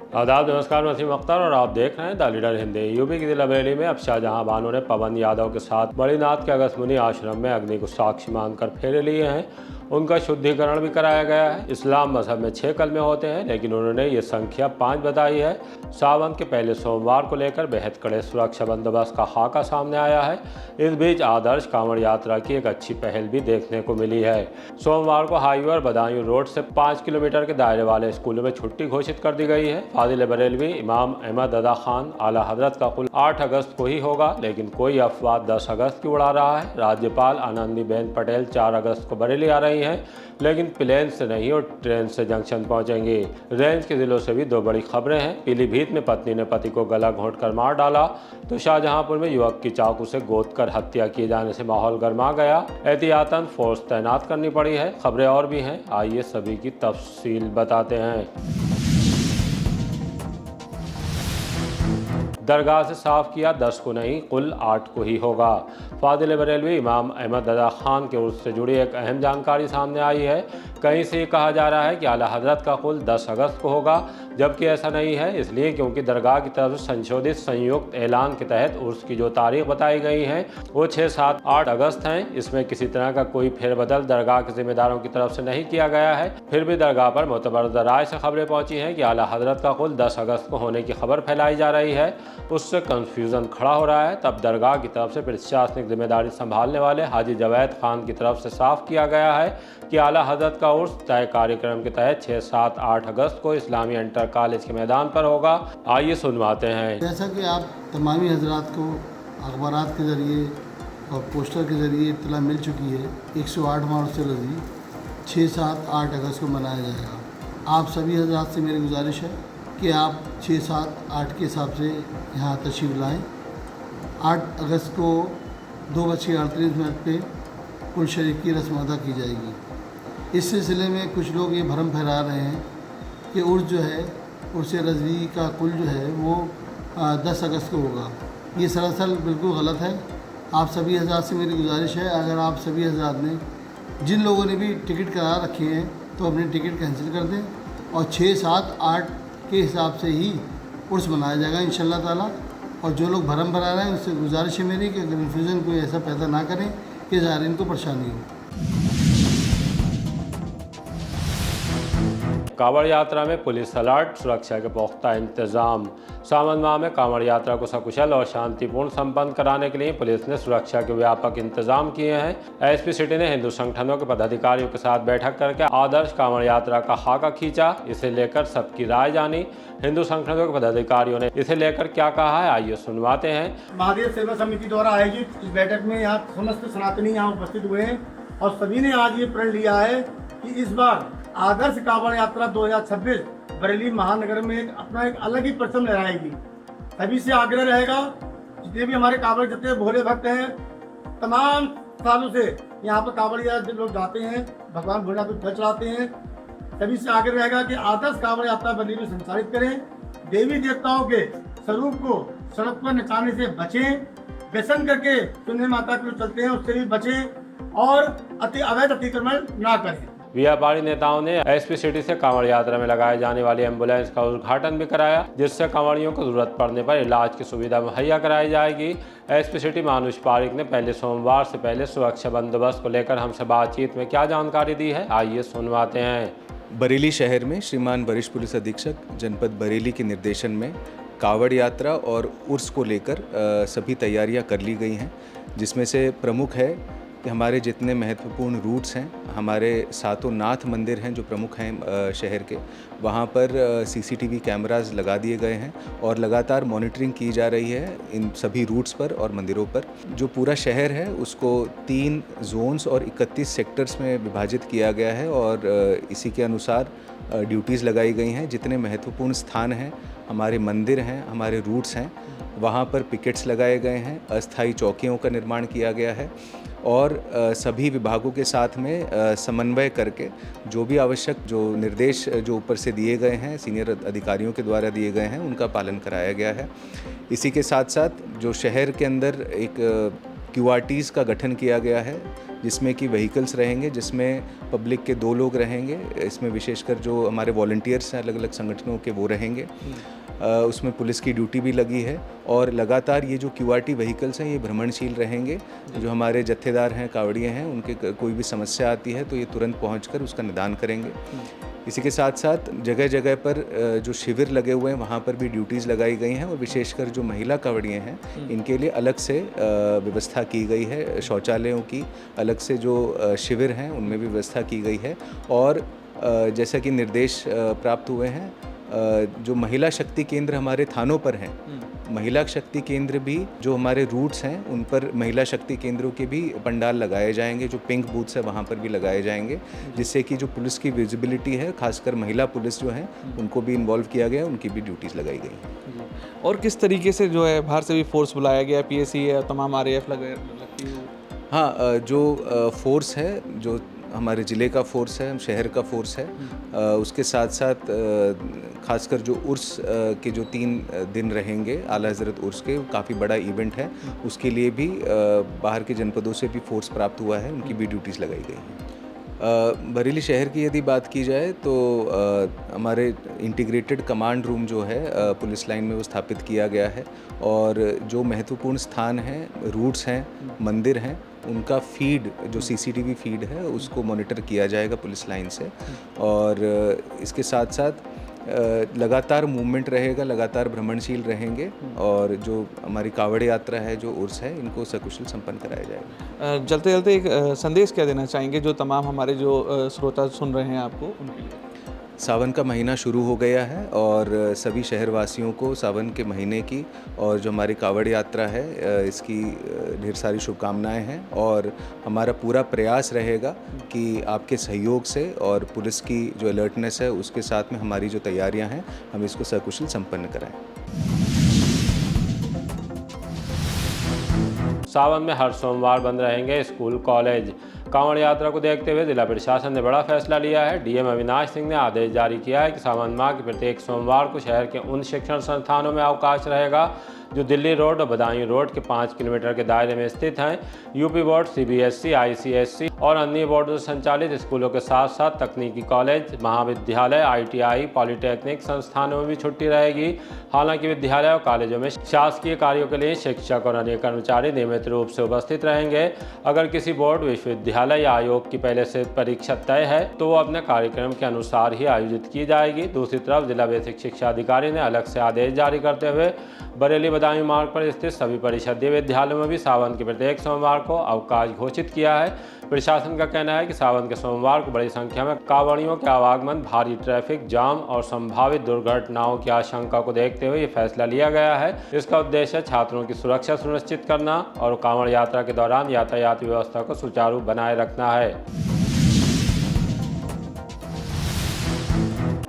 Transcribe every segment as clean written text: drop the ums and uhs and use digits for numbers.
आदाब, नमस्कार। वसीम अख्तर और आप देख रहे हैं द लीडर हिंदी। यूपी की जिला बरेली में अब शाहजहां बानो ने पवन यादव के साथ बड़ीनाथ के अगस्त्यमुनि आश्रम में अग्नि को साक्षी मानकर फेरे लिए हैं। उनका शुद्धिकरण भी कराया गया है। इस्लाम मजहब में 6 कलमे होते हैं, लेकिन उन्होंने ये संख्या 5 बताई है। सावन के पहले सोमवार को लेकर बेहद कड़े सुरक्षा बंदोबस्त का खाका सामने आया है। इस बीच आदर्श कांवड़ यात्रा की एक अच्छी पहल भी देखने को मिली है। सोमवार को हाईवे और बदायूं रोड से 5 किलोमीटर के दायरे वाले स्कूलों में छुट्टी घोषित कर दी गई है। फाजिल बरेलवी इमाम अहमद अदा खान आला हजरत का कुल 8 अगस्त को ही होगा, लेकिन कोई अफवाह 10 अगस्त की उड़ा रहा है। राज्यपाल आनंदीबेन पटेल 4 अगस्त को बरेली आ रही हैं, लेकिन प्लेन से नहीं और ट्रेन से जंक्शन पहुंचेंगी। रेंज के जिलों से भी 2 बड़ी खबरें हैं। पीलीभीत में पत्नी ने पति को गला घोंटकर मार डाला, तो शाहजहांपुर में युवक की चाकू से गोद कर हत्या किए जाने से माहौल गर्मा गया। एहतियातन फोर्स तैनात करनी पड़ी है। खबरें और भी हैं, आइए सभी की तफसील बताते हैं। दरगाह से साफ किया 10 को नहीं, कुल 8 को ही होगा। फाजिल बरेलवी इमाम अहमद अदा खान के उर्स से जुड़ी एक अहम जानकारी सामने आई है। कहीं से कहा जा रहा है कि आला हजरत का कुल 10 अगस्त को होगा, जबकि ऐसा नहीं है। इसलिए क्योंकि दरगाह की तरफ से संशोधित संयुक्त ऐलान के तहत उर्स की जो तारीख बताई गई है वो 6, 7, 8 अगस्त हैं। इसमें किसी तरह का कोई फेरबदल दरगाह के जिम्मेदारों की तरफ से नहीं किया गया है। फिर भी दरगाह पर मोतबर ज़राए से खबरें पहुंची हैं कि आला हजरत का कुल 10 अगस्त को होने की खबर फैलाई जा रही है। उससे कंफ्यूजन खड़ा हो रहा है। तब दरगाह की तरफ से प्रशासनिक जिम्मेदारी संभालने वाले हाजी जवैद खान की तरफ से साफ किया गया है कि आला हजरत का उर्स तय कार्यक्रम के तहत 6, 7, 8 अगस्त को इस्लामी इंटर कॉलेज के मैदान पर होगा। आइए सुनवाते हैं। जैसा कि आप तमामी हजरात को अखबारात के ज़रिए और पोस्टर के ज़रिए इत्तला मिल चुकी है, 108 मार्च रजी 6, 7, 8 अगस्त को मनाया जाएगा। आप सभी हजरात से मेरी गुजारिश है कि आप 6, 7, 8 के हिसाब से यहाँ तशरीफ़ लाएँ। 8 अगस्त को 2:38 पे कुल शरीफ की रस्म अदा की जाएगी। इस सिलसिले में कुछ लोग ये भरम फैला रहे हैं कि उर्स जो है, उर्स रज़वी का कुल जो है वो 10 अगस्त को होगा। ये सरासर बिल्कुल गलत है। आप सभी हज़रात से मेरी गुजारिश है, अगर आप सभी हज़रात ने, जिन लोगों ने भी टिकट करा रखे हैं, तो अपने टिकट कैंसिल कर दें और 6, 7, 8 के हिसाब से ही उर्स मनाया जाएगा इंशाअल्लाह ताला। और जो लोग भरम फैला रहे हैं उससे गुजारिश है मेरी कि कन्फ्यूज़न कोई ऐसा पैदा ना करें कि ज़ायरीन को परेशानी हो। कांवड़ यात्रा में पुलिस अलर्ट, सुरक्षा के पुख्ता इंतजाम। सावन माह में कांवड़ यात्रा को सकुशल और शांतिपूर्ण संपन्न कराने के लिए पुलिस ने सुरक्षा के व्यापक इंतजाम किए हैं। एसपी सिटी ने हिंदू संगठनों के पदाधिकारियों के साथ बैठक करके आदर्श कांवड़ यात्रा का खाका खींचा। इसे लेकर सबकी राय जानी। हिंदू संगठनों के पदाधिकारियों ने इसे लेकर क्या कहा है, आइए सुनवाते हैं। महादेव सेवा समिति द्वारा आयोजित इस बैठक में यहाँ समस्त सनातनी यहाँ उपस्थित हुए हैं और सभी ने आज ये प्रण लिया है कि इस बार आदर्श कांवड़ यात्रा 2026 बरेली महानगर में अपना एक अलग ही परचम लहराएगी। सभी से आग्रह रहेगा, जितने भी हमारे कांवड़ जितने भोले भक्त हैं, तमाम सालों से यहाँ पर कांवड़ यात्रा लोग जाते हैं, भगवान भोलेनाथ को जल चढ़ाते हैं। सभी से आग्रह रहेगा कि आदर्श कांवड़ यात्रा बरेली में संचालित करें। देवी देवताओं के स्वरूप को सड़क पर नचाने से बचें। व्यसन करके सुनने माता के लोग चलते हैं, उससे भी बचें और अवैध अतिक्रमण ना करें। व्यापारी नेताओं ने एसपी सिटी से कांवड़ यात्रा में लगाए जाने वाली एम्बुलेंस का उद्घाटन भी कराया, जिससे कांवड़ियों को जरूरत पड़ने पर इलाज की सुविधा मुहैया कराई जाएगी। एसपी सिटी मानुष पारिक ने पहले सोमवार से पहले सुरक्षा बंदोबस्त को लेकर हमसे बातचीत में क्या जानकारी दी है, आइए सुनवाते हैं। बरेली शहर में श्रीमान वरिष्ठ पुलिस अधीक्षक जनपद बरेली के निर्देशन में कांवड़ यात्रा और उर्स को लेकर सभी तैयारियां कर ली गई हैं, जिसमें से प्रमुख है कि हमारे जितने महत्वपूर्ण रूट्स हैं, हमारे सातों नाथ मंदिर हैं जो प्रमुख हैं शहर के, वहाँ पर सीसीटीवी कैमरास लगा दिए गए हैं और लगातार मॉनिटरिंग की जा रही है इन सभी रूट्स पर और मंदिरों पर। जो पूरा शहर है उसको 3 जोन्स और 31 सेक्टर्स में विभाजित किया गया है और इसी के अनुसार ड्यूटीज़ लगाई गई हैं। जितने महत्वपूर्ण स्थान हैं, हमारे मंदिर हैं, हमारे रूट्स हैं, वहाँ पर पिकेट्स लगाए गए हैं, अस्थायी चौकियों का निर्माण किया गया है और सभी विभागों के साथ में समन्वय करके जो भी आवश्यक जो निर्देश जो ऊपर से दिए गए हैं, सीनियर अधिकारियों के द्वारा दिए गए हैं, उनका पालन कराया गया है। इसी के साथ साथ जो शहर के अंदर एक QRTs का गठन किया गया है जिसमें कि व्हीकल्स रहेंगे, जिसमें पब्लिक के 2 लोग रहेंगे। इसमें विशेषकर जो हमारे वॉलंटियर्स हैं अलग अलग संगठनों के वो रहेंगे। उसमें पुलिस की ड्यूटी भी लगी है और लगातार ये जो QRT व्हीकल्स हैं ये भ्रमणशील रहेंगे। जो हमारे जत्थेदार हैं, कावड़िए हैं, उनके कोई भी समस्या आती है तो ये तुरंत पहुंचकर उसका निदान करेंगे। इसी के साथ साथ जगह जगह पर जो शिविर लगे हुए हैं वहाँ पर भी ड्यूटीज़ लगाई गई हैं और विशेषकर जो महिला कावड़िए हैं इनके लिए अलग से व्यवस्था की गई है। शौचालयों की अलग से जो शिविर हैं उनमें भी व्यवस्था की गई है। और जैसा कि निर्देश प्राप्त हुए हैं, जो महिला शक्ति केंद्र हमारे थानों पर हैं, महिला शक्ति केंद्र भी जो हमारे रूट्स हैं उन पर महिला शक्ति केंद्रों के भी पंडाल लगाए जाएंगे। जो पिंक बूथ्स है वहाँ पर भी लगाए जाएंगे, जिससे कि जो पुलिस की विजिबिलिटी है, खासकर महिला पुलिस जो हैं उनको भी इन्वॉल्व किया गया, उनकी भी ड्यूटीज़ लगाई गई हैं। और किस तरीके से जो है बाहर से भी फोर्स बुलाया गया, PSC है, तमाम RAF लगती है? हाँ, जो फोर्स है, जो हमारे ज़िले का फोर्स है, शहर का फोर्स है, उसके साथ साथ खासकर जो उर्स के जो 3 दिन रहेंगे, आला हज़रत उर्स के, काफ़ी बड़ा इवेंट है, उसके लिए भी बाहर के जनपदों से भी फोर्स प्राप्त हुआ है, उनकी भी ड्यूटीज़ लगाई गई हैं। बरेली शहर की यदि बात की जाए तो हमारे इंटीग्रेटेड कमांड रूम जो है पुलिस लाइन में वो स्थापित किया गया है और जो महत्वपूर्ण स्थान हैं, रूट्स हैं, मंदिर हैं, उनका फीड, जो CCTV फीड है उसको मॉनिटर किया जाएगा पुलिस लाइन से। और इसके साथ साथ लगातार मूवमेंट रहेगा, लगातार भ्रमणशील रहेंगे और जो हमारी कावड़ यात्रा है, जो उर्स है, इनको सकुशल संपन्न कराया जाएगा। चलते चलते एक संदेश क्या देना चाहेंगे जो तमाम हमारे जो श्रोता सुन रहे हैं आपको, उनके लिए? सावन का महीना शुरू हो गया है और सभी शहरवासियों को सावन के महीने की और जो हमारी कावड़ यात्रा है इसकी ढेर सारी शुभकामनाएं हैं। और हमारा पूरा प्रयास रहेगा कि आपके सहयोग से और पुलिस की जो अलर्टनेस है उसके साथ में हमारी जो तैयारियां हैं हम इसको सकुशल संपन्न कराएं। सावन में हर सोमवार बंद रहेंगे स्कूल कॉलेज। कांवड़ यात्रा को देखते हुए जिला प्रशासन ने बड़ा फैसला लिया है। DM अविनाश सिंह ने आदेश जारी किया है कि सावन माह के प्रत्येक सोमवार को शहर के उन शिक्षण संस्थानों में अवकाश रहेगा जो दिल्ली रोड और बदायूं रोड के 5 किलोमीटर के दायरे में स्थित हैं। यूपी बोर्ड, CBSE, ICSE और अन्य बोर्डों से संचालित स्कूलों के साथ साथ तकनीकी कॉलेज, महाविद्यालय, ITI, पॉलिटेक्निक संस्थानों में भी छुट्टी रहेगी। हालांकि विद्यालय और कॉलेजों में शासकीय कार्यों के लिए शिक्षक और अन्य कर्मचारी नियमित रूप से उपस्थित रहेंगे। अगर किसी बोर्ड, विश्वविद्यालय या आयोग की पहले से परीक्षा तय है तो वो अपने कार्यक्रम के अनुसार ही आयोजित की जाएगी। दूसरी तरफ जिला बेसिक शिक्षा अधिकारी ने अलग से आदेश जारी करते हुए बरेली बदायूं मार्ग पर स्थित सभी परिषदीय विद्यालयों में भी सावन के प्रत्येक सोमवार को अवकाश घोषित किया है। प्रशासन का कहना है कि सावन के सोमवार को बड़ी संख्या में कांवड़ियों के आवागमन, भारी ट्रैफिक जाम और संभावित दुर्घटनाओं की आशंका को देखते हुए ये फैसला लिया गया है। इसका उद्देश्य छात्रों की सुरक्षा सुनिश्चित करना और कांवड़ यात्रा के दौरान यातायात व्यवस्था को सुचारू बनाए रखना है।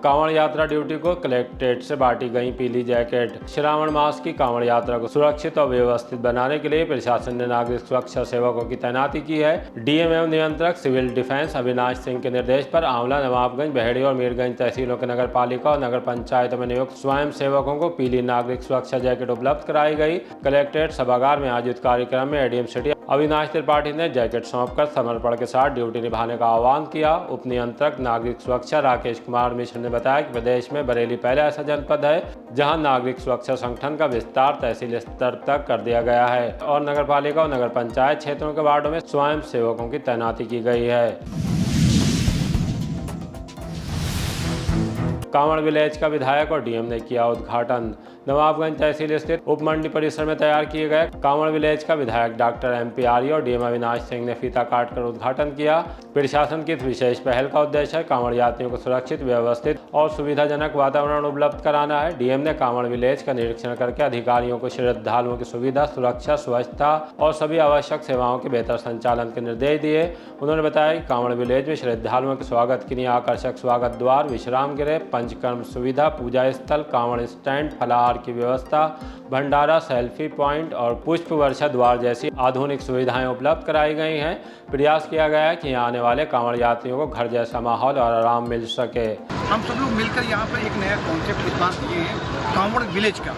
कांवड़ यात्रा ड्यूटी को कलेक्ट्रेट से बांटी गई पीली जैकेट। श्रावण मास की कांवड़ यात्रा को सुरक्षित और व्यवस्थित बनाने के लिए प्रशासन ने नागरिक सुरक्षा सेवकों की तैनाती की है। DM एवं नियंत्रक सिविल डिफेंस अविनाश सिंह के निर्देश पर आंवला, नवाबगंज, बहेड़ी और मीरगंज तहसीलों के नगर पालिका और नगर पंचायतों में नियुक्त स्वयं सेवकों को पीली नागरिक सुरक्षा जैकेट उपलब्ध कराई गई। कलेक्ट्रेट सभागार में आयोजित कार्यक्रम में ADM सिटी अविनाश त्रिपाठी ने जैकेट सौंपकर समर्पण के साथ ड्यूटी निभाने का आह्वान किया। उप नियंत्रक नागरिक सुरक्षा राकेश कुमार मिश्र ने बताया कि प्रदेश में बरेली पहला ऐसा जनपद है जहां नागरिक सुरक्षा संगठन का विस्तार तहसील स्तर तक कर दिया गया है और नगर पालिका और नगर पंचायत क्षेत्रों के वार्डों में स्वयं सेवकों की तैनाती की गई है। कांवड़ विलेज का विधायक और DM ने किया उद्घाटन। नवाबगंज तहसील स्थित उप मंडी परिसर में तैयार किए गए कांवड़ विलेज का विधायक डॉक्टर MP आर्य और DM अविनाश सिंह ने फीता काटकर उद्घाटन किया। प्रशासन की इस विशेष पहल का उद्देश्य कांवड़ यात्रियों को सुरक्षित, व्यवस्थित और सुविधाजनक वातावरण उपलब्ध कराना है। DM ने कांवड़ विलेज का निरीक्षण करके अधिकारियों को श्रद्धालुओं की सुविधा, सुरक्षा, स्वच्छता और सभी आवश्यक सेवाओं के बेहतर संचालन के निर्देश दिए। उन्होंने बताया कि कांवड़ विलेज में श्रद्धालुओं के स्वागत के लिए आकर्षक स्वागत द्वार, विश्राम गृह, पंचकर्म सुविधा, पूजा स्थल, कांवड़ स्टैंड, फलाहार की व्यवस्था, भंडारा, सेल्फी पॉइंट और पुष्प वर्षा द्वार जैसी आधुनिक सुविधाएं उपलब्ध कराई गई हैं। प्रयास किया गया है कि आने वाले कांवड़ यात्रियों को घर जैसा माहौल और आराम मिल सके। हम सब लोग मिलकर यहाँ पर एक नया कॉन्सेप्ट इस बार दिए हैं कांवड़ विलेज का,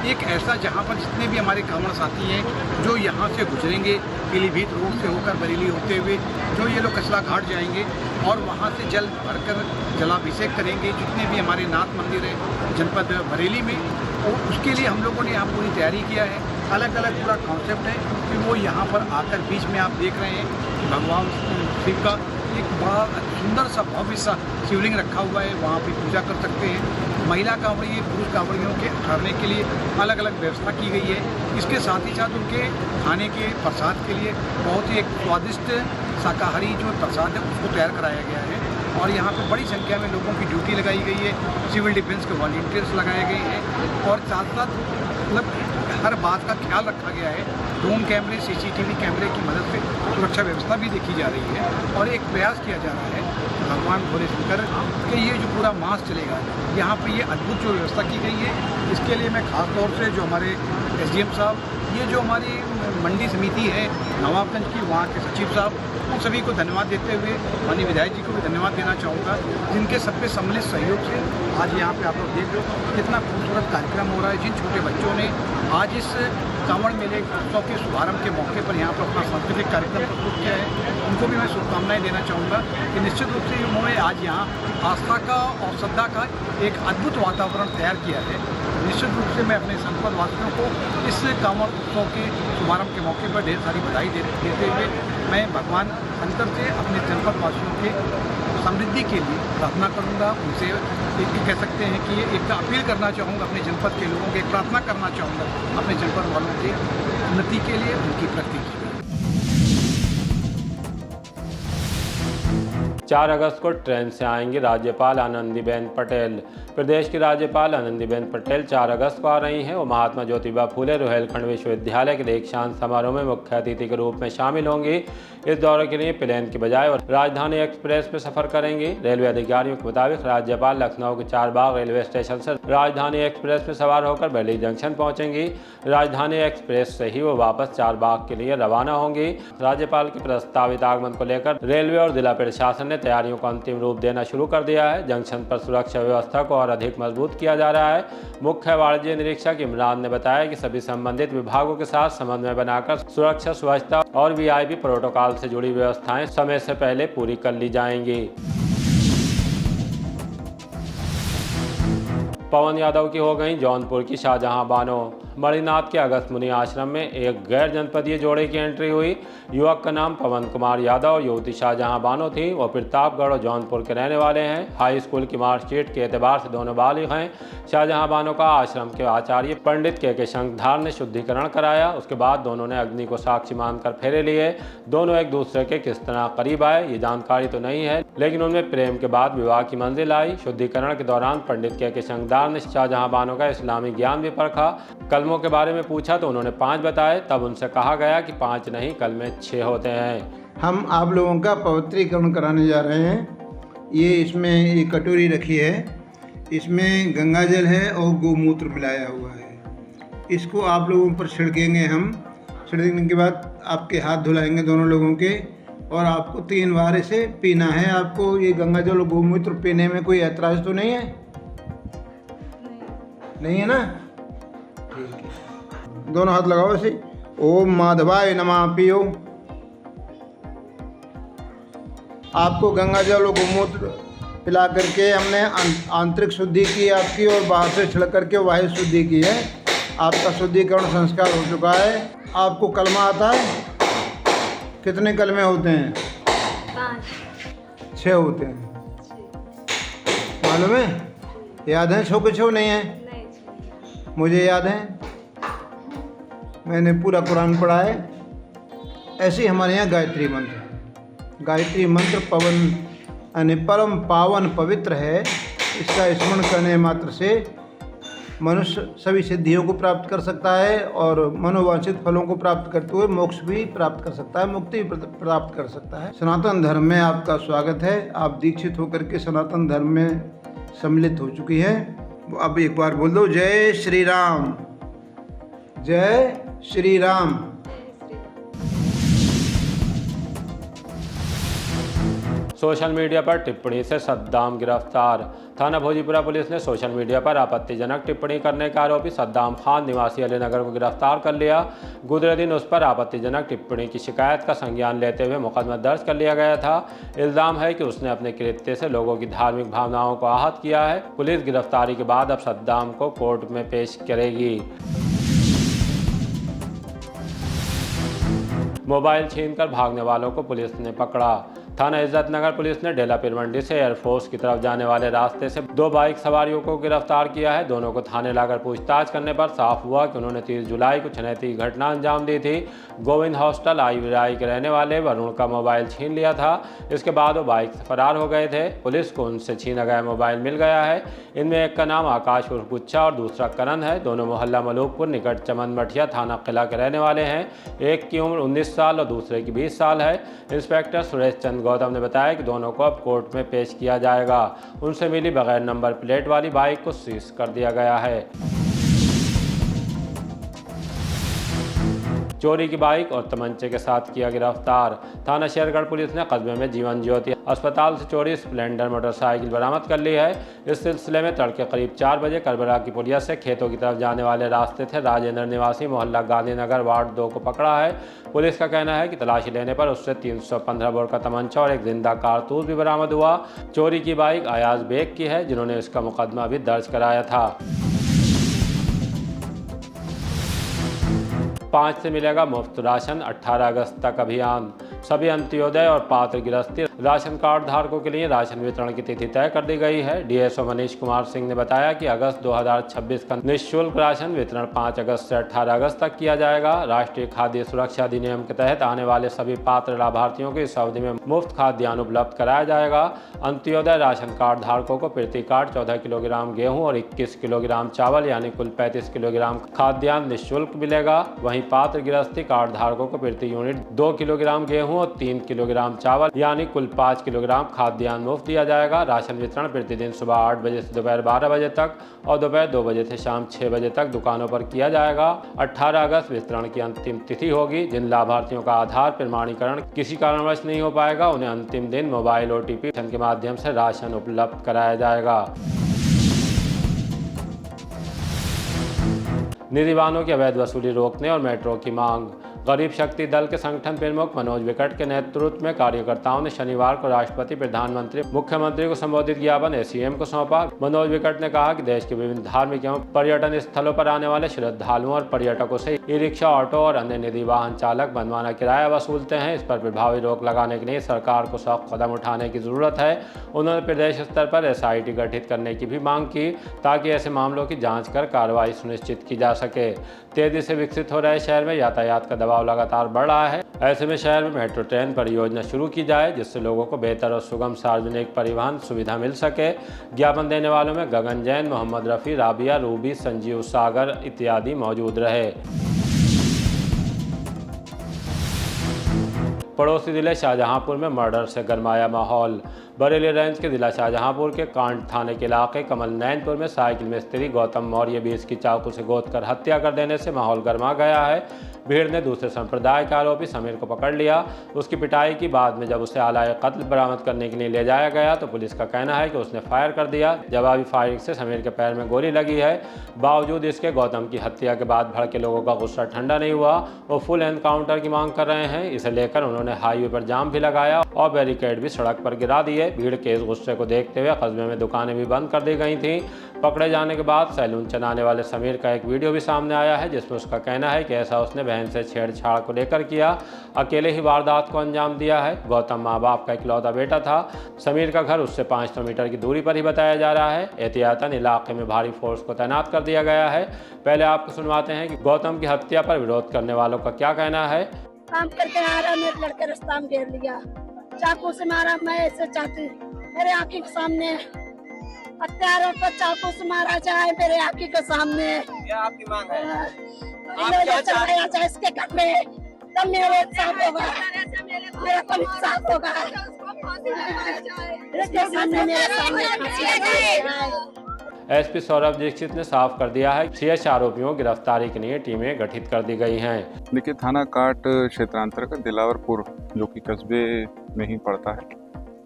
एक ऐसा जहाँ पर जितने भी हमारे कांवड़ साथी हैं जो यहाँ से गुजरेंगे पीलीभीत रोड से होकर बरेली होते हुए जो ये लोग कचला घाट जाएंगे और वहाँ से जल भरकर जलाभिषेक करेंगे जितने भी हमारे नाथ मंदिर है जनपद बरेली में, और उसके लिए हम लोगों ने यहाँ पूरी तैयारी किया है। अलग अलग पूरा कॉन्सेप्ट है कि वो यहाँ पर आकर बीच में आप देख रहे हैं कि भगवान शिव का एक बड़ा सुंदर सा भव्य सा शिवलिंग रखा हुआ है, वहाँ पे पूजा कर सकते हैं। महिला कांवड़िए पुरुष कांवड़ियों के ठहरने के लिए अलग अलग व्यवस्था की गई है। इसके साथ ही साथ उनके खाने के प्रसाद के लिए बहुत ही एक स्वादिष्ट शाकाहारी जो प्रसाद है उसको तैयार कराया गया है। और यहाँ पे बड़ी संख्या में लोगों की ड्यूटी लगाई गई है, सिविल डिफेंस के वॉलंटियर्स लगाए गए हैं और साथ साथ मतलब हर बात का ख्याल रखा गया है। ड्रोन कैमरे CCTV कैमरे की मदद से सुरक्षा व्यवस्था भी देखी जा रही है और एक प्रयास किया जा रहा है भगवान भोले शंकर कि ये जो पूरा मास चलेगा यहाँ पे ये अद्भुत जो व्यवस्था की गई है। इसके लिए मैं खास तौर से जो हमारे SDM साहब, ये जो हमारी मंडी समिति है नवाबगंज की, वहाँ के सचिव साहब, उन सभी को धन्यवाद देते हुए माननीय विधायक जी को भी धन्यवाद देना चाहूँगा जिनके सब पे सम्मिलित सहयोग से आज यहाँ पे आप लोग देख रहे हो कितना खूबसूरत कार्यक्रम हो रहा है। जिन छोटे बच्चों ने आज इस कांवड़ मेले उत्सव के शुभारंभ के मौके पर यहाँ पर अपना सांस्कृतिक कार्यक्रम प्रस्तुत किया है, उनको भी मैं शुभकामनाएं देना चाहूँगा कि निश्चित रूप से उन्होंने आज यहाँ आस्था का और श्रद्धा का एक अद्भुत वातावरण तैयार किया है। निश्चित रूप से मैं अपने संपद वासियों को इस कांवड़ उत्सव के शुभारंभ के मौके पर ढेर सारी बधाई देते हुए मैं भगवान शंकर से अपने जनपद वासियों के समृद्धि के लिए प्रार्थना करूंगा। उनसे एक कह सकते हैं कि एक अपील करना चाहूँगा अपने जनपद के लोगों की, एक प्रार्थना करना चाहूँगा अपने जनपद वालों की उन्नति के लिए, उनकी प्रगति के लिए। 4 अगस्त को ट्रेन से आएंगी राज्यपाल आनंदीबेन पटेल। प्रदेश की राज्यपाल आनंदीबेन पटेल 4 अगस्त को आ रही हैं। वो महात्मा ज्योतिबा फूले रुहेलखंड विश्वविद्यालय के दीक्षांत समारोह में मुख्य अतिथि के रूप में शामिल होंगी। इस दौरे के लिए प्लेन की बजाय और राजधानी एक्सप्रेस में सफर करेंगी। रेलवे अधिकारियों के मुताबिक राज्यपाल लखनऊ के चारबाग रेलवे स्टेशन से राजधानी एक्सप्रेस में सवार होकर बरेली जंक्शन पहुंचेंगी। राजधानी एक्सप्रेस से ही वो वापस चारबाग के लिए रवाना होंगी। राज्यपाल के प्रस्तावित आगमन को लेकर रेलवे और जिला प्रशासन ने तैयारियों को अंतिम रूप देना शुरू कर दिया है। जंक्शन पर सुरक्षा व्यवस्था को और अधिक मजबूत किया जा रहा है। मुख्य वाणिज्य निरीक्षक इमरान ने बताया कि सभी संबंधित विभागों के साथ समन्वय बनाकर सुरक्षा, स्वच्छता और VIP प्रोटोकॉल से जुड़ी व्यवस्थाएं समय से पहले पूरी कर ली जाएंगी। पवन यादव की हो गई जौनपुर की शाहजहां बानो। मणिनाथ के अगस्त मुनि आश्रम में एक गैर जनपदीय जोड़े की एंट्री हुई। युवक का नाम पवन कुमार यादव और युवती शाहजहां बानो थी। वो प्रतापगढ़ और जौनपुर के रहने वाले हैं। हाई स्कूल की मार्कशीट के एतबार से दोनों बालिग हैं। शाहजहां बानो का आश्रम के आचार्य पंडित के शंखधार ने शुद्धिकरण कराया। उसके बाद दोनों ने अग्नि को साक्षी मानकर फेरे लिए। दोनों एक दूसरे के किस तरह करीब आए ये जानकारी तो नहीं है, लेकिन उनमें प्रेम के बाद विवाह की मंजिल आई। शुद्धिकरण के दौरान पंडित के शंखधार ने शाहजहां बानो का इस्लामी ज्ञान भी परखा। कलमों के बारे में पूछा तो उन्होंने 5 बताए। तब उनसे कहा गया कि 5 नहीं कलमे 6 होते हैं। हम आप लोगों का पवित्रीकरण कराने जा रहे हैं। ये इसमें ये कटोरी रखी है, इसमें गंगा जल है और गोमूत्र मिलाया हुआ है। इसको आप लोगों पर छिड़केंगे हम। छिड़कने के बाद आपके हाथ धुलाएंगे दोनों लोगों के, और आपको 3 बार इसे पीना है। आपको ये गंगा जल और गोमूत्र पीने में कोई ऐतराज़ तो नहीं है? नहीं है ना? ठीक है, दोनों हाथ लगाओ ऐसे। ओम माधवाय नमः पियो। आपको गंगा जल और गोमूत्र पिला करके हमने आंतरिक शुद्धि की आपकी, और बाहर से छिड़क करके बाह्य शुद्धि की है। आपका शुद्धिकरण संस्कार हो चुका है। आपको कलमा आता है? कितने कलमे होते हैं? 5 6 होते हैं। मालूम है? याद है? 6 के 6 नहीं है? मुझे याद है, मैंने पूरा कुरान पढ़ा है। ऐसे हमारे यहाँ गायत्री मंत्र है। गायत्री मंत्र पवन यानी परम पावन पवित्र है। इसका स्मरण करने मात्र से मनुष्य सभी सिद्धियों को प्राप्त कर सकता है और मनोवांछित फलों को प्राप्त करते हुए मोक्ष भी प्राप्त कर सकता है, मुक्ति प्राप्त कर सकता है। सनातन धर्म में आपका स्वागत है। आप दीक्षित होकर के सनातन धर्म में सम्मिलित हो चुकी हैं। अब एक बार बोल दो, जय श्री राम, जय श्री राम। सोशल मीडिया पर टिप्पणी से सद्दाम गिरफ्तार। थाना भोजीपुरा पुलिस ने सोशल मीडिया पर आपत्तिजनक टिप्पणी करने का आरोपी सद्दाम खान निवासी अलीनगर को गिरफ्तार कर लिया। गुजरे दिन उस पर आपत्तिजनक टिप्पणी की शिकायत का संज्ञान लेते हुए मुकदमा दर्ज कर लिया गया था। इल्जाम है कि उसने अपने कृत्य से लोगों की धार्मिक भावनाओं को आहत किया है। पुलिस गिरफ्तारी के बाद अब सद्दाम को कोर्ट में पेश करेगी। मोबाइल छीनकर भागने वालों को पुलिस ने पकड़ा। थाना इज्जत नगर पुलिस ने ढेला पिरमंडी से एयरफोर्स की तरफ जाने वाले रास्ते से 2 बाइक सवारियों को गिरफ्तार किया है। दोनों को थाने लाकर पूछताछ करने पर साफ हुआ कि उन्होंने 30 जुलाई को छनेती की घटना अंजाम दी थी। गोविंद हॉस्टल आई के रहने वाले वरुण का मोबाइल छीन लिया था। इसके बाद वो बाइक से फरार हो गए थे। पुलिस को उनसे छीना गया मोबाइल मिल गया है। इनमें एक का नाम आकाश उर्फ गुच्छा और दूसरा करण है। दोनों मोहल्ला मलूकपुर निकट चमन मठिया थाना किला के रहने वाले हैं। एक की उम्र 19 साल और दूसरे की 20 साल है। इंस्पेक्टर सुरेश चंद्र गौतम ने बताया कि दोनों को अब कोर्ट में पेश किया जाएगा। उनसे मिली बगैर नंबर प्लेट वाली बाइक को सीज कर दिया गया है। चोरी की बाइक और तमंचे के साथ किया गिरफ्तार। थाना शेरगढ़ पुलिस ने कस्बे में जीवन ज्योति अस्पताल से चोरी स्प्लेंडर मोटरसाइकिल बरामद कर ली है। इस सिलसिले में तड़के करीब 4 बजे करबला की पुलिया से खेतों की तरफ जाने वाले रास्ते थे राजेंद्र निवासी मोहल्ला गांधीनगर वार्ड 2 को पकड़ा है। पुलिस का कहना है कि तलाशी लेने पर उससे 315 बोर का तमंचा और एक जिंदा कारतूस भी बरामद हुआ। चोरी की बाइक अयाज बेग की है, जिन्होंने इसका मुकदमा भी दर्ज कराया था। 5 से मिलेगा मुफ्त राशन, 18 अगस्त तक अभियान। सभी अंत्योदय और पात्र गृहस्थी राशन कार्ड धारकों के लिए राशन वितरण की तिथि तय कर दी गई है। डीएसओ मनीष कुमार सिंह ने बताया कि अगस्त 2026 का निःशुल्क राशन वितरण 5 अगस्त से 18 अगस्त तक किया जाएगा। राष्ट्रीय खाद्य सुरक्षा अधिनियम के तहत आने वाले सभी पात्र लाभार्थियों को इस अवधि में मुफ्त खाद्यान्न उपलब्ध कराया जाएगा। अंत्योदय राशन कार्ड धारकों को प्रति कार्ड 14 किलोग्राम गेहूँ और 21 किलोग्राम चावल यानी कुल 35 किलोग्राम खाद्यान्न निःशुल्क मिलेगा। वहीं पात्र गृहस्थी कार्ड धारकों को प्रति यूनिट 2 किलोग्राम गेहूं और 3 किलोग्राम चावल यानी कुल 5 किलोग्राम खाद्यान्न मुफ्त दिया जाएगा। राशन वितरण प्रतिदिन सुबह 8 बजे से दोपहर 12 बजे तक और दोपहर 2 बजे से शाम 6 बजे तक दुकानों पर किया जाएगा। 18 अगस्त वितरण की अंतिम तिथि होगी। जिन लाभार्थियों का आधार प्रमाणीकरण किसी कारणवश नहीं हो पाएगा, उन्हें अंतिम दिन मोबाइल OTP के माध्यम से राशन उपलब्ध कराया जाएगा। निधिवानों की अवैध वसूली रोकने और मेट्रो की मांग। गरीब शक्ति दल के संगठन प्रमुख मनोज विकट के नेतृत्व में कार्यकर्ताओं ने शनिवार को राष्ट्रपति, प्रधानमंत्री, मुख्यमंत्री को संबोधित ज्ञापन ACM को सौंपा। मनोज विकट ने कहा कि देश के विभिन्न धार्मिक एवं पर्यटन स्थलों पर आने वाले श्रद्धालुओं और पर्यटकों से ई-रिक्शा, ऑटो और अन्य निजी वाहन चालक मनमाना किराया वसूलते हैं। इस पर प्रभावी रोक लगाने के लिए सरकार को सख्त कदम उठाने की जरूरत है। उन्होंने प्रदेश स्तर पर SIT गठित करने की भी मांग की ताकि ऐसे मामलों की जाँच कर कार्रवाई सुनिश्चित की जा सके। तेजी से विकसित हो रहे शहर में यातायात का दबाव लगातार बढ़ रहा है। ऐसे में शहर में मेट्रो ट्रेन परियोजना शुरू की जाए जिससे लोगों को बेहतर और सुगम सार्वजनिक परिवहन सुविधा मिल सके। ज्ञापन देने वालों में गगन जैन, मोहम्मद रफ़ी, राबिया, रूबी, संजीव सागर इत्यादि मौजूद रहे। पड़ोसी जिले शाहजहांपुर में मर्डर से गरमाया माहौल। बरेली रेंज के जिला शाहजहांपुर के कांड थाने के इलाके कमल नैनपुर में साइकिल मिस्त्री गौतम मौर्य 20 की चाकू से गोद कर हत्या कर देने से माहौल गर्मा गया है। भीड़ ने दूसरे संप्रदाय के आरोपी समीर को पकड़ लिया। उसकी पिटाई की बाद में जब उसे आलाए कत्ल बरामद करने के लिए ले जाया गया तो पुलिस का कहना है कि उसने फायर कर दिया। जवाबी फायरिंग से समीर के पैर में गोली लगी है। बावजूद इसके गौतम की हत्या के बाद भड़के लोगों का गुस्सा ठंडा नहीं हुआ। वो फुल एनकाउंटर की मांग कर रहे हैं। इसे लेकर उन्होंने हाईवे पर जाम भी लगाया और बैरिकेड भी सड़क पर गिरा दिए। भीड़ के इस गुस्से को देखते हुए कस्बे में दुकानें भी बंद कर दी गई थीं। पकड़े जाने के बाद सैलून चलाने वाले समीर का एक वीडियो भी सामने आया है जिसमें उसका कहना है कि ऐसा उसने बहन से छेड़छाड़ को लेकर किया। अकेले ही वारदात को अंजाम दिया है। गौतम माँ बाप का इकलौता बेटा था। समीर का घर उससे 500 मीटर की दूरी पर ही बताया जा रहा है। एहतियातन इलाके में भारी फोर्स को तैनात कर दिया गया है। पहले आपको सुनवाते हैं कि गौतम की हत्या पर विरोध करने वालों का क्या कहना है। काम करके आ रहा, मेरे लड़के रास्ता में घेर लिया, चाकू से मारा। मैं ऐसे चाहती मेरे आंखी के सामने हत्यारों को चाकू से मारा जाए मेरे आंखी के सामने। क्या आपकी मांग है? चलाया जाए इसके घर में तब मेरे साथ होगा, मेरा कभी साथ होगा। SP सौरभ दीक्षित ने साफ कर दिया है कि 6 आरोपियों की गिरफ्तारी के लिए टीमें गठित कर दी गई हैं। देखिए, थाना काट क्षेत्रांतर्गत दिलावरपुर जो कि कस्बे में ही पड़ता है,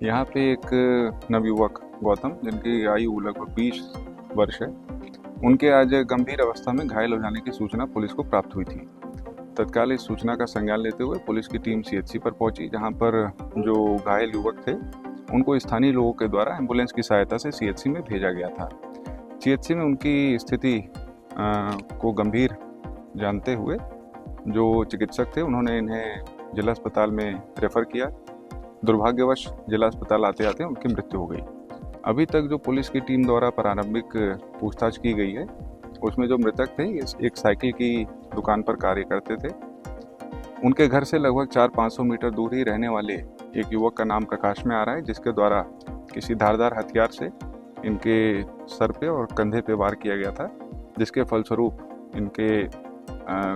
यहाँ पे एक नवयुवक गौतम, जिनकी आयु लगभग 20 वर्ष है, उनके आज गंभीर अवस्था में घायल हो जाने की सूचना पुलिस को प्राप्त हुई थी। तत्काल इस सूचना का संज्ञान लेते हुए पुलिस की टीम सीएचसी पर पहुंची, जहां पर जो घायल युवक थे उनको स्थानीय लोगों के द्वारा एम्बुलेंस की सहायता से सीएचसी में भेजा गया था। सीएचसी में उनकी स्थिति को गंभीर जानते हुए जो चिकित्सक थे उन्होंने इन्हें जिला अस्पताल में रेफ़र किया। दुर्भाग्यवश जिला अस्पताल आते आते उनकी मृत्यु हो गई। अभी तक जो पुलिस की टीम द्वारा प्रारंभिक पूछताछ की गई है, उसमें जो मृतक थे एक साइकिल की दुकान पर कार्य करते थे। उनके घर से लगभग 400-500 मीटर दूर ही रहने वाले एक युवक का नाम प्रकाश में आ रहा है, जिसके द्वारा किसी धारदार हथियार से इनके सर पे और कंधे पे वार किया गया था, जिसके फलस्वरूप इनके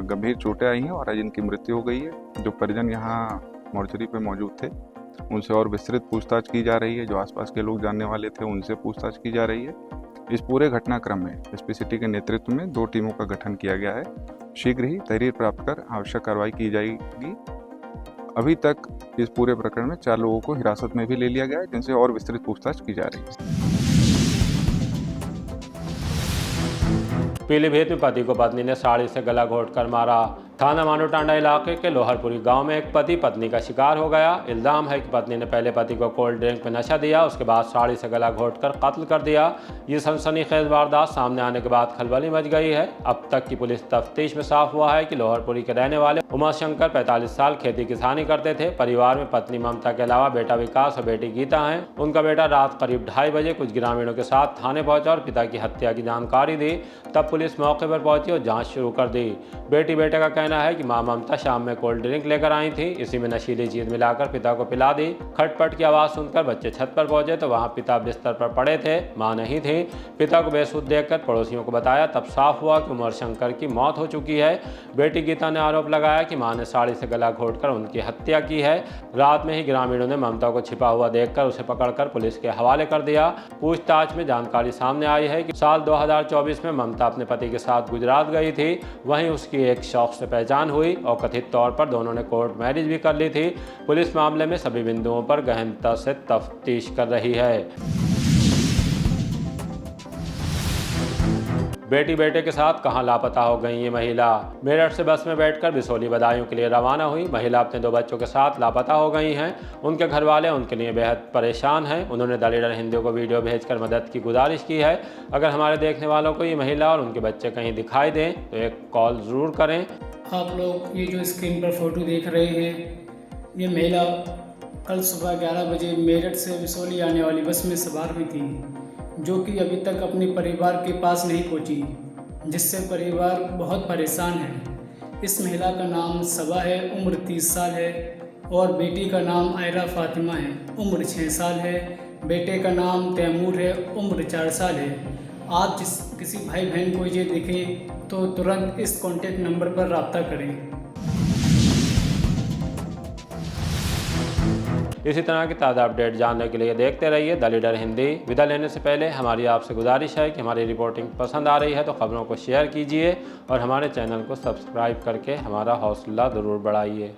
गंभीर चोटें आई हैं और आज इनकी मृत्यु हो गई है। जो परिजन यहाँ मोर्चरी पे मौजूद थे उनसे और विस्तृत पूछताछ की जा रही है। जो आसपास के लोग जानने वाले थे उनसे पूछताछ की जा रही है। इस पूरे घटनाक्रम में एसपी सिटी के नेतृत्व में 2 टीमों का गठन किया गया है। शीघ्र ही तहरीर प्राप्त कर आवश्यक कार्रवाई की जाएगी। अभी तक इस पूरे प्रकरण में 4 लोगों को हिरासत में भी ले लिया गया है, जिनसे और विस्तृत पूछताछ की जा रही है। पीलीभीत में पति को पत्नी ने साड़ी से गला घोंटकर मारा। थाना मानोटांडा इलाके के लोहरपुरी गांव में एक पति पत्नी का शिकार हो गया। इल्जाम है कि पत्नी ने पहले पति को कोल्ड ड्रिंक में नशा दिया, उसके बाद साड़ी से गला घोंटकर कत्ल कर दिया। ये सनसनीखेज वारदात सामने आने के बाद खलबली मच गई है। अब तक की पुलिस तफ्तीश में साफ हुआ है कि लोहरपुरी के रहने वाले उमाशंकर 45 साल खेती किसानी करते थे। परिवार में पत्नी ममता के अलावा बेटा विकास और बेटी गीता हैं। उनका बेटा रात करीब 2:30 बजे कुछ ग्रामीणों के साथ थाने पहुंचा और पिता की हत्या की जानकारी दी। तब पुलिस मौके पर पहुंची और जांच शुरू कर दी। बेटे का कहना है कि मां ममता शाम में कोल्ड ड्रिंक लेकर आई थी, इसी में नशीली चीज मिलाकर पिता को पिला दी। खटपट की आवाज सुनकर बच्चे छत पर पहुंचे तो वहां पिता बिस्तर पर पड़े थे, मां नहीं थी। पिता को बेसुध देखकर पड़ोसियों को बताया, तब साफ हुआ कि उमाशंकर की मौत हो चुकी है। बेटी गीता ने आरोप लगाया कि मां ने साड़ी से गला घोंटकर उनकी हत्या की है। रात में ही ग्रामीणों ने ममता को छिपा हुआ देखकर उसे पकड़कर पुलिस के हवाले कर दिया। पूछताछ में जानकारी सामने आई है कि साल 2024 में ममता अपने पति के साथ गुजरात गई थी। वहीं उसकी एक शख्स से पहचान हुई और कथित तौर पर दोनों ने कोर्ट मैरिज भी कर ली थी। पुलिस मामले में सभी बिंदुओं पर गहनता से तफ्तीश कर रही है। बेटे के साथ कहां लापता हो गई ये महिला। मेरठ से बस में बैठकर बिसोली बदायूं के लिए रवाना हुई। महिला अपने 2 बच्चों के साथ लापता हो गई हैं। उनके घर वाले उनके लिए बेहद परेशान हैं। उन्होंने द लीडर हिंदी को वीडियो भेजकर मदद की गुजारिश की है। अगर हमारे देखने वालों को ये महिला और उनके बच्चे कहीं दिखाई दें तो एक कॉल ज़रूर करें। आप लोग ये जो स्क्रीन पर फोटो देख रहे हैं, ये महिला कल सुबह 11 बजे मेरठ से बिसोली आने वाली बस में सवार हुई थी, जो कि अभी तक अपने परिवार के पास नहीं पहुंची, जिससे परिवार बहुत परेशान है। इस महिला का नाम सबा है, उम्र 30 साल है और बेटी का नाम आयरा फातिमा है, उम्र 6 साल है। बेटे का नाम तैमूर है, उम्र 4 साल है। आप किसी भाई बहन को ये देखें तो तुरंत इस कॉन्टैक्ट नंबर पर रब्ता करें। इसी तरह की ताज़ा अपडेट जानने के लिए देखते रहिए द लीडर हिंदी। विदा लेने से पहले हमारी आपसे गुजारिश है कि हमारी रिपोर्टिंग पसंद आ रही है तो खबरों को शेयर कीजिए और हमारे चैनल को सब्सक्राइब करके हमारा हौसला ज़रूर बढ़ाइए।